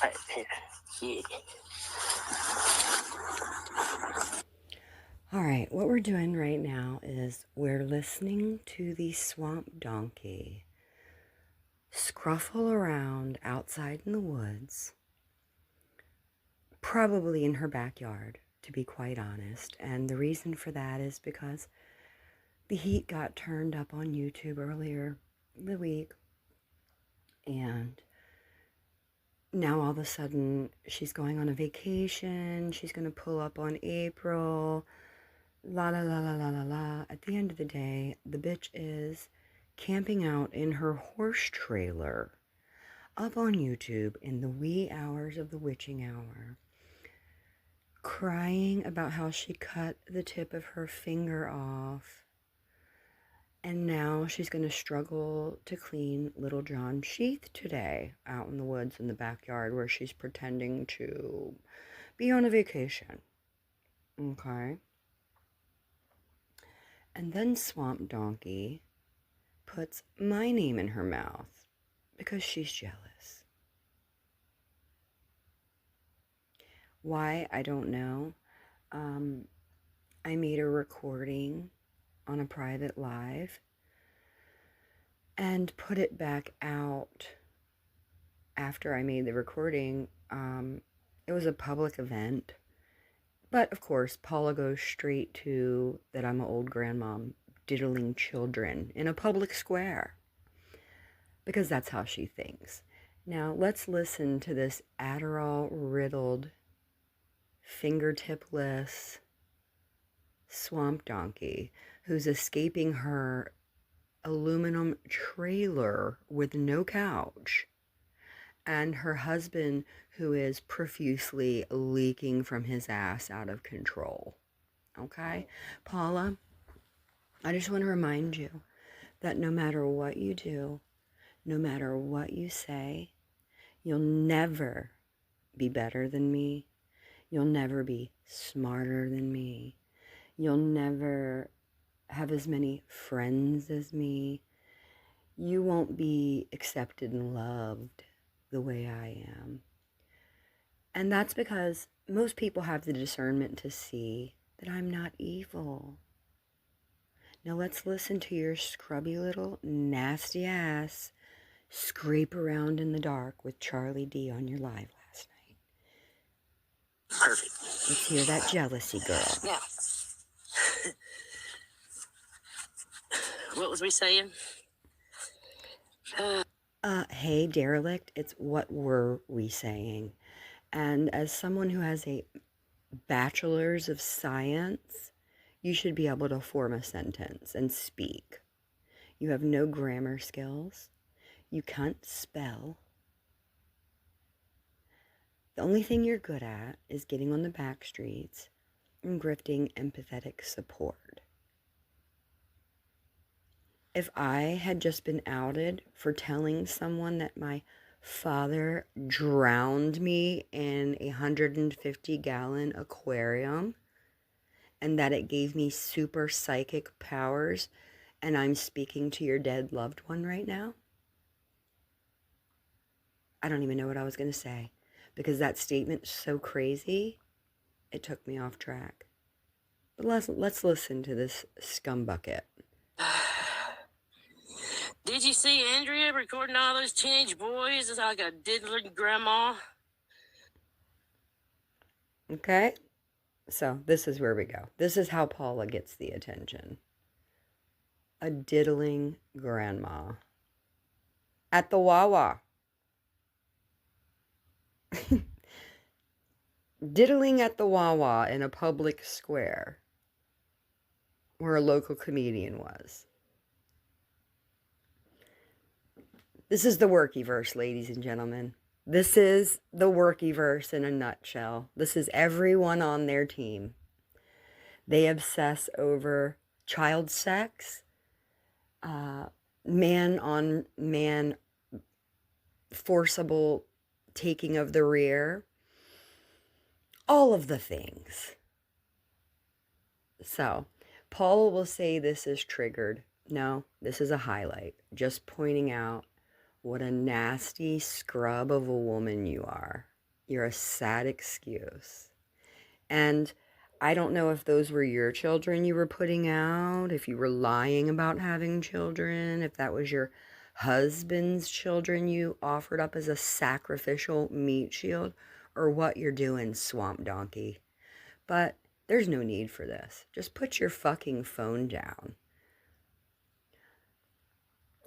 Right here. Yeah. All right, what we're doing right now is we're listening to the Swamp Donkey scruffle around outside in the woods, probably in her backyard, to be quite honest. And the reason for that is because the heat got turned up on YouTube earlier the week, and now all of a sudden she's going on a vacation. She's going to pull up on April. La la la la la la la. At the end of the day, the bitch is camping out in her horse trailer up on YouTube in the wee hours of the witching hour, crying about how she cut the tip of her finger off, and now she's going to struggle to clean Little John's sheath today out in the woods in the backyard where she's pretending to be on a vacation. Okay? And then Swamp Donkey puts my name in her mouth because she's jealous. Why? I don't know. I made a recording on a private live and put it back out after I made the recording. It was a public event. But, of course, Paula goes straight to that I'm an old grandmom diddling children in a public square. Because that's how she thinks. Now, let's listen to this Adderall-riddled, fingertipless swamp donkey who's escaping her aluminum trailer with no couch, and her husband who is profusely leaking from his ass out of control. Okay? Paula, I just want to remind you that no matter what you do, no matter what you say, you'll never be better than me. You'll never be smarter than me. You'll never have as many friends as me. You won't be accepted and loved the way I am. And that's because most people have the discernment to see that I'm not evil. Now let's listen to your scrubby little nasty ass scrape around in the dark with Charlie D on your live last night. Perfect. Let's hear that jealousy, girl. Now, what was we saying? Hey, derelict, it's what were we saying? And as someone who has a bachelor's of science, you should be able to form a sentence and speak. You have no grammar skills. You can't spell. The only thing you're good at is getting on the back streets and grifting empathetic support. If I had just been outed for telling someone that my father drowned me in a 150-gallon aquarium and that it gave me super psychic powers and I'm speaking to your dead loved one right now, I don't even know what I was going to say because that statement's so crazy, it took me off track. But let's listen to this scumbucket. Did you see Andrea recording all those teenage boys as like a diddling grandma? Okay? So this is where we go. This is how Paula gets the attention. A diddling grandma. At the Wawa. Diddling at the Wawa in a public square where a local comedian was. This is the worky-verse, ladies and gentlemen. This is the worky-verse in a nutshell. This is everyone on their team. They obsess over child sex, man on man forcible taking of the rear, all of the things. So, Paula will say this is triggered. No, this is a highlight, just pointing out What a nasty scrub of a woman you are. You're a sad excuse. And I don't know if those were your children you were putting out, if you were lying about having children, if that was your husband's children you offered up as a sacrificial meat shield, or what you're doing, Swamp Donkey. But there's no need for this. Just put your fucking phone down.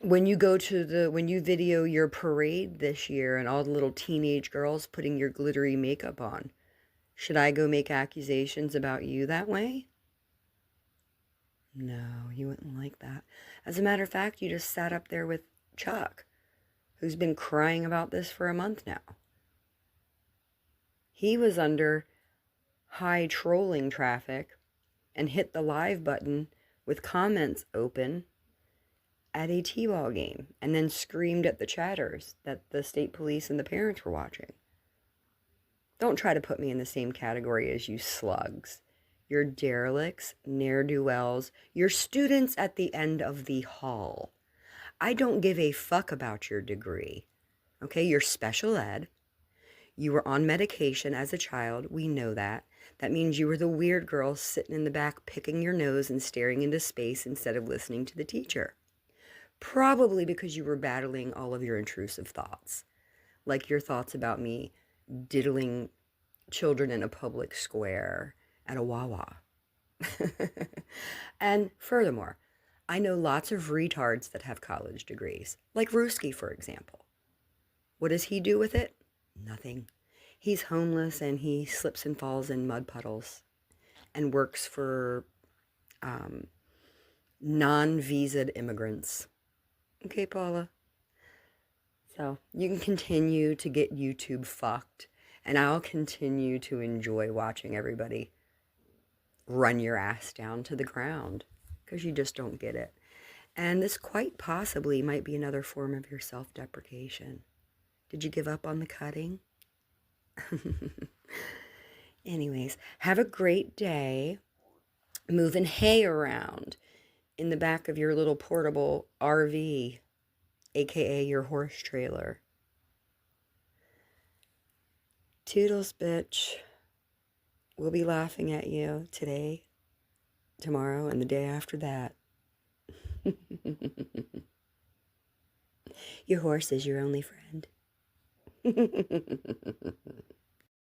When you video your parade this year and all the little teenage girls putting your glittery makeup on, should I go make accusations about you that way? No, you wouldn't like that. As a matter of fact, you just sat up there with Chuck, who's been crying about this for a month now. He was under high trolling traffic and hit the live button with comments open at a t-ball game and then screamed at the chatters that the state police and the parents were watching. Don't try to put me in the same category as you slugs. You're derelicts, ne'er-do-wells, you're students at the end of the hall. I don't give a fuck about your degree. Okay, you're special ed. You were on medication as a child. We know that. That means you were the weird girl sitting in the back picking your nose and staring into space instead of listening to the teacher. Probably because you were battling all of your intrusive thoughts, like your thoughts about me diddling children in a public square at a Wawa. And furthermore, I know lots of retards that have college degrees, like Ruski, for example. What does he do with it? Nothing. He's homeless and he slips and falls in mud puddles and works for non-visaed immigrants. Okay, Paula? So you can continue to get YouTube fucked, and I'll continue to enjoy watching everybody run your ass down to the ground because you just don't get it. And this quite possibly might be another form of your self-deprecation. Did you give up on the cutting? Anyways, have a great day moving hay around in the back of your little portable RV, aka your horse trailer. Toodles, bitch. We'll be laughing at you today, tomorrow, and the day after that. Your horse is your only friend.